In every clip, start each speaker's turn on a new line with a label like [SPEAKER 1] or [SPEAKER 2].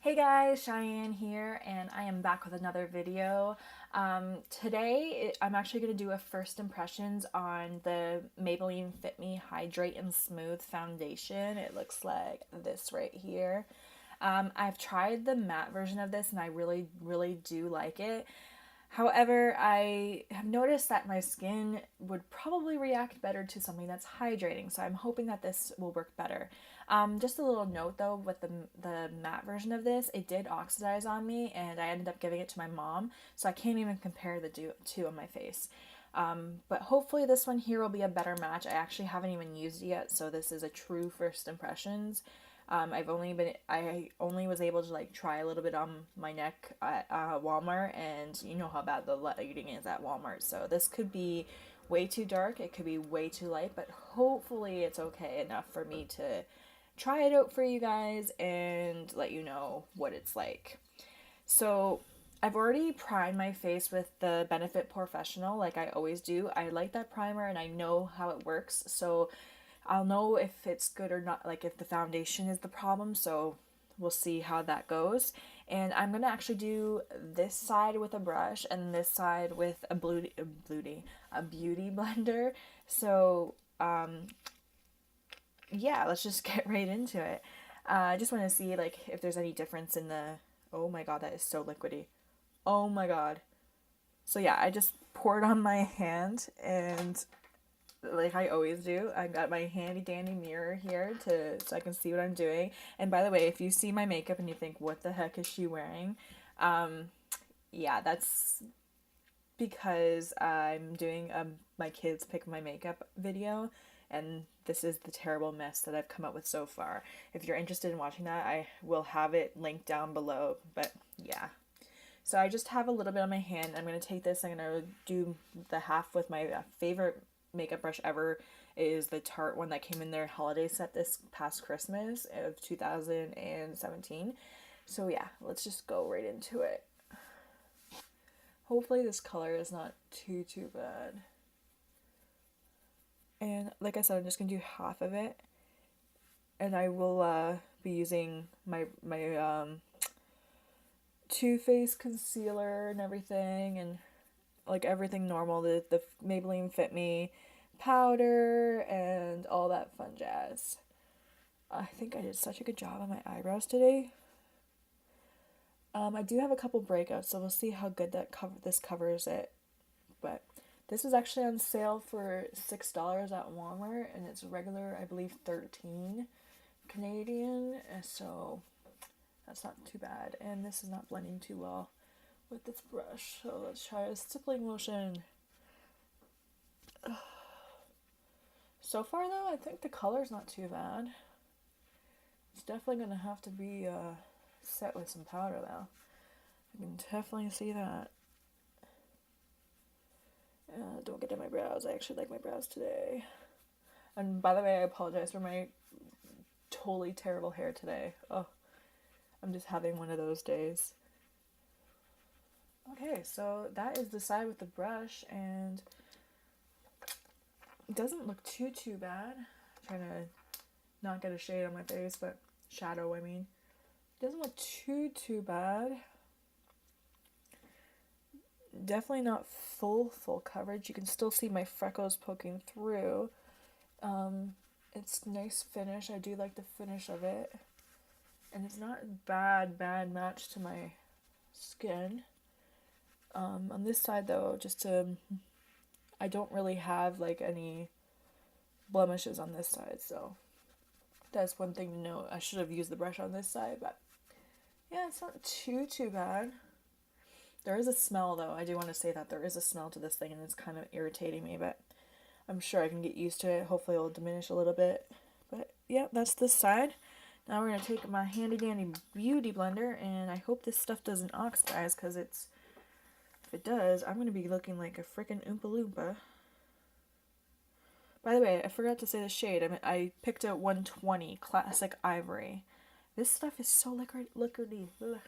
[SPEAKER 1] Hey guys, Cheyenne here, and I am back with another video. Today, I'm actually going to do a first impressions on the Maybelline Fit Me Hydrate and Smooth Foundation. It looks like this right here. I've tried the matte version of this and I really do like it. However, I have noticed that my skin would probably react better to something that's hydrating, so I'm hoping that this will work better. Just a little note though, with the matte version of this, it did oxidize on me, and I ended up giving it to my mom, so I can't even compare the two on my face. But hopefully this one here will be a better match. I actually haven't even used it yet, so this is a true first impressions. I only was able to like try a little bit on my neck at Walmart, and you know how bad the lighting is at Walmart. So this could be way too dark, it could be way too light, but hopefully it's okay enough for me to try it out for you guys and let you know what it's like. So I've already primed my face with the Benefit Professional like I always do. I like that primer and I know how it works. So I'll know if it's good or not, like if the foundation is the problem. So we'll see how that goes. And I'm going to actually do this side with a brush and this side with a beauty blender. So yeah, let's just get right into it. I just want to see like if there's any difference in the, oh my god, that is so liquidy. Oh my god. So yeah, I just poured on my hand, and like I always do, I got my handy dandy mirror here to so I can see what I'm doing. And by the way, if you see my makeup and you think what the heck is she wearing, yeah, that's because I'm doing my kids pick my makeup video, and this is the terrible mess that I've come up with so far. If you're interested in watching that, I will have it linked down below. But yeah, so I just have a little bit on my hand. I'm going to take this, I'm going to do the half with my favorite makeup brush ever. It is the Tarte one that came in their holiday set this past Christmas of 2017. So yeah, let's just go right into it. Hopefully this color is not too bad. And like I said, I'm just going to do half of it. And I will be using my Too Faced concealer and everything, and like everything normal, the Maybelline Fit Me powder and all that fun jazz. I think I did such a good job on my eyebrows today. I do have a couple breakouts, so we'll see how good this covers it. But this is actually on sale for $6 at Walmart, and it's regular, I believe, 13 Canadian. So that's not too bad. And this is not blending too well with this brush. So let's try a stippling motion. So far though, I think the color's not too bad. It's definitely gonna have to be set with some powder though. I can definitely see that. Don't get in my brows. I actually like my brows today. And by the way, I apologize for my totally terrible hair today. Oh, I'm just having one of those days. Okay, so that is the side with the brush, and it doesn't look too bad. I'm trying to not get a shade on my face, but shadow, I mean. It doesn't look too bad. Definitely not full coverage. You can still see my freckles poking through. It's nice finish. I do like the finish of it. And it's not a bad match to my skin. On this side though, I don't really have like any blemishes on this side, so that's one thing to note. I should have used the brush on this side, but yeah, it's not too bad. There is a smell though. I do want to say that there is a smell to this thing, and it's kind of irritating me, but I'm sure I can get used to it. Hopefully it'll diminish a little bit. But yeah, that's this side. Now we're going to take my handy dandy beauty blender, and I hope this stuff doesn't oxidize, because if it does, I'm going to be looking like a freaking Oompa Loompa. By the way, I forgot to say the shade. I picked out 120 Classic Ivory. This stuff is so liquidy. Ugh.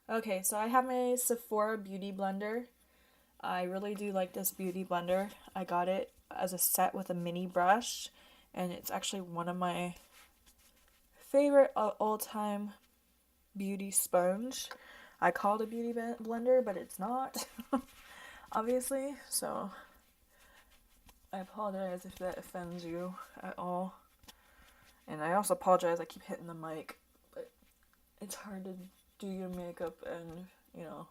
[SPEAKER 1] Okay, so I have my Sephora Beauty Blender. I really do like this beauty blender. I got it as a set with a mini brush, and it's actually one of my favorite all-time beauty sponge. I call it a beauty blender, but it's not, obviously, so I apologize if that offends you at all. And I also apologize I keep hitting the mic, but it's hard to do your makeup and, you know,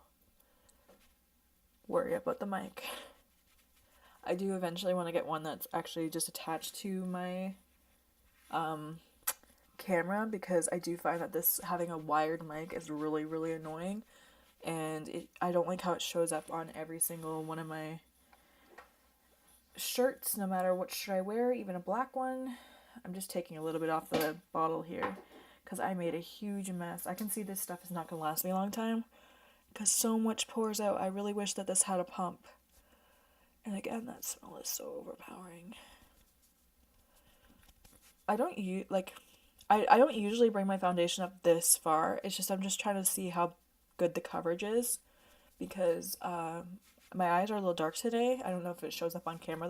[SPEAKER 1] worry about the mic. I do eventually want to get one that's actually just attached to my camera, because I do find that this having a wired mic is really, really annoying, and I don't like how it shows up on every single one of my shirts, no matter what shirt I wear, even a black one. I'm just taking a little bit off the bottle here because I made a huge mess. I can see this stuff is not going to last me a long time because so much pours out. I really wish that this had a pump. And again, that smell is so overpowering. I don't usually bring my foundation up this far. It's just I'm just trying to see how good the coverage is, because my eyes are a little dark today. I don't know if it shows up on camera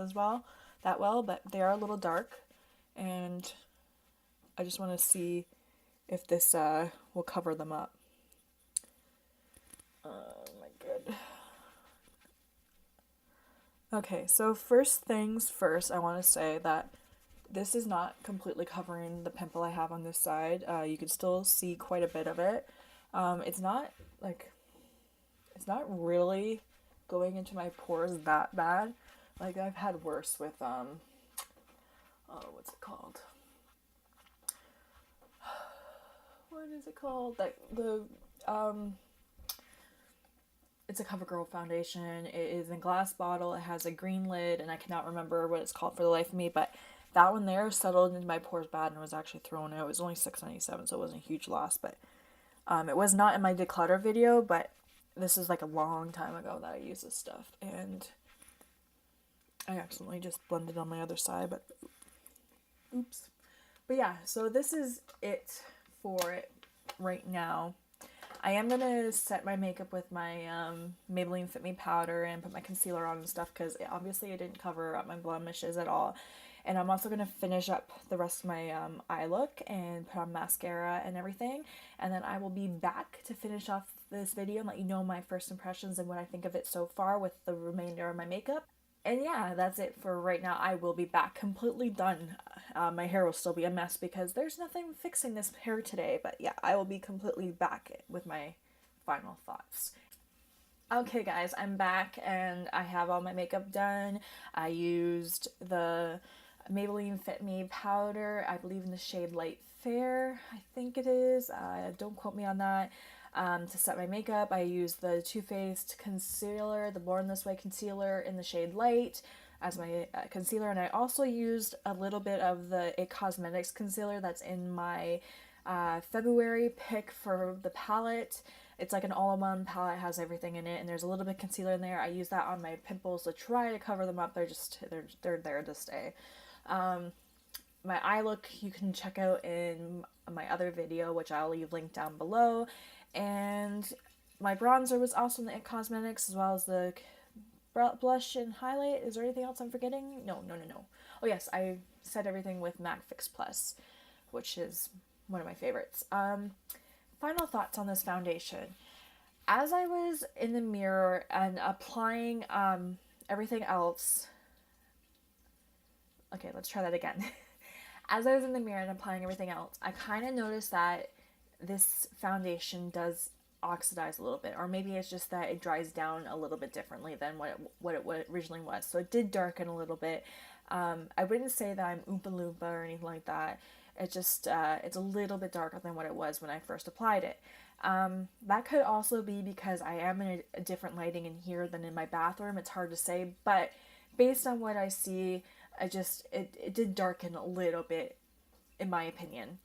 [SPEAKER 1] that well, but they are a little dark, and I just want to see if this will cover them up. Oh my god. Okay, so first things first, I want to say that this is not completely covering the pimple I have on this side. You can still see quite a bit of it. It's not really going into my pores that bad. Like, I've had worse with what's it called? What is it called? Like it's a CoverGirl foundation. It is in a glass bottle. It has a green lid, and I cannot remember what it's called for the life of me, but that one there settled into my pores bad and was actually thrown out. It was only $6.97, so it wasn't a huge loss, but it was not in my declutter video, but this is like a long time ago that I used this stuff, and I accidentally just blended on my other side, but oops. But yeah, so this is it for it right now. I am going to set my makeup with my Maybelline Fit Me powder and put my concealer on and stuff, because obviously it didn't cover up my blemishes at all. And I'm also going to finish up the rest of my eye look and put on mascara and everything. And then I will be back to finish off this video and let you know my first impressions and what I think of it so far with the remainder of my makeup. And yeah, that's it for right now. I will be back completely done. My hair will still be a mess because there's nothing fixing this hair today. But yeah, I will be completely back with my final thoughts. Okay guys, I'm back and I have all my makeup done. I used the Maybelline Fit Me powder, I believe in the shade Light Fair, I think it is. Don't quote me on that. To set my makeup, I used the Too Faced concealer, the Born This Way concealer in the shade Light as my concealer, and I also used a little bit of the It Cosmetics concealer that's in my February pick for the palette. It's like an all-in-one palette, has everything in it, and there's a little bit of concealer in there. I use that on my pimples to try to cover them up. They're there to stay. My eye look you can check out in my other video, which I'll leave linked down below. And my bronzer was also in the It Cosmetics, as well as the blush and highlight. Is there anything else I'm forgetting? No. Oh yes, I said everything with MAC Fix Plus, which is one of my favorites. Final thoughts on this foundation. As I was in the mirror and applying everything else... Okay, let's try that again. As I was in the mirror and applying everything else, I kind of noticed that this foundation does oxidize a little bit, or maybe it's just that it dries down a little bit differently than what it originally was. So it did darken a little bit. I wouldn't say that I'm Oompa Loompa or anything like that. It's just it's a little bit darker than what it was when I first applied it. That could also be because I am in a different lighting in here than in my bathroom. It's hard to say, but based on what I see, it did darken a little bit, in my opinion.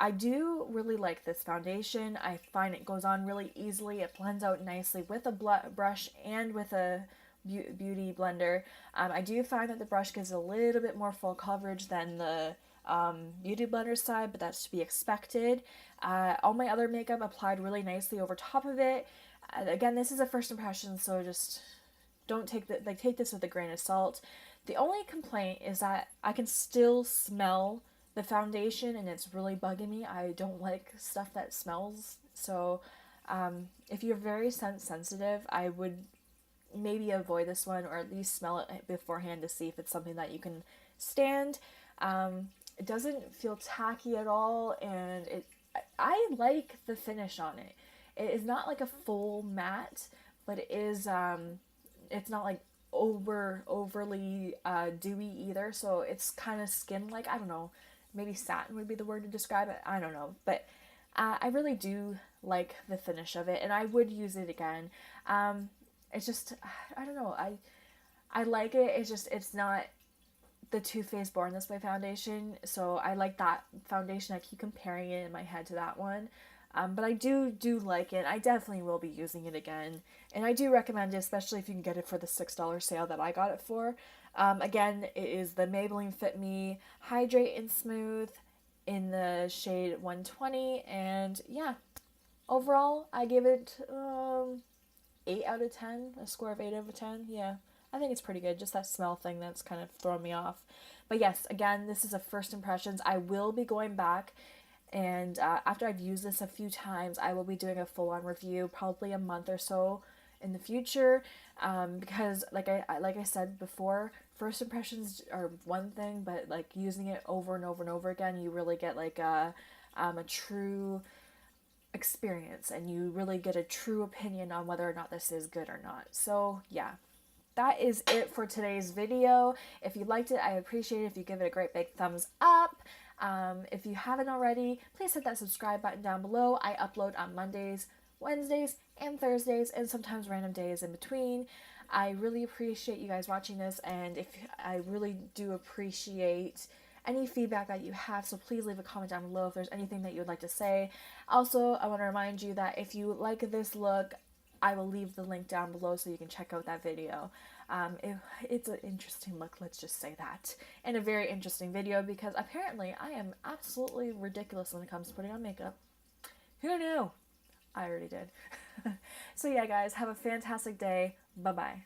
[SPEAKER 1] I do really like this foundation. I find it goes on really easily. It blends out nicely with a brush and with a beauty blender. I do find that the brush gives a little bit more full coverage than the beauty blender side, but that's to be expected. All my other makeup applied really nicely over top of it. Again, this is a first impression, so just don't take this with a grain of salt. The only complaint is that I can still smell the foundation, and it's really bugging me. I don't like stuff that smells. So if you're very sensitive, I would maybe avoid this one, or at least smell it beforehand to see if it's something that you can stand. It doesn't feel tacky at all, and I like the finish on it. It is not like a full matte, but it is it's not like overly dewy either, so it's kind of skin like. I don't know, maybe satin would be the word to describe it. I don't know, but I really do like the finish of it, and I would use it again. It's just, I don't know, I like it. It's just, it's not the Too Faced Born This Way foundation, so I like that foundation. I keep comparing it in my head to that one. But I do like it. I definitely will be using it again, and I do recommend it, especially if you can get it for the $6 sale that I got it for. Again, it is the Maybelline Fit Me Hydrate and Smooth in the shade 120, and yeah, overall I give it 8 out of 10, a score of 8 out of 10. Yeah, I think it's pretty good. Just that smell thing that's kind of thrown me off. But yes, again, this is a first impressions. I will be going back, and after I've used this a few times, I will be doing a full-on review, probably a month or so in the future, because like I said before, first impressions are one thing, but like using it over and over and over again, you really get like a true experience, and you really get a true opinion on whether or not this is good or not. So yeah, that is it for today's video. If you liked it, I appreciate it if you give it a great big thumbs up. If you haven't already, please hit that subscribe button down below. I upload on Mondays, Wednesdays, and Thursdays, and sometimes random days in between. I really appreciate you guys watching this, and I really do appreciate any feedback that you have, so please leave a comment down below if there's anything that you would like to say. Also, I want to remind you that if you like this look, I will leave the link down below so you can check out that video. It's an interesting look, let's just say that, and a very interesting video, because apparently I am absolutely ridiculous when it comes to putting on makeup. Who knew? I already did. So yeah, guys, have a fantastic day. Bye-bye.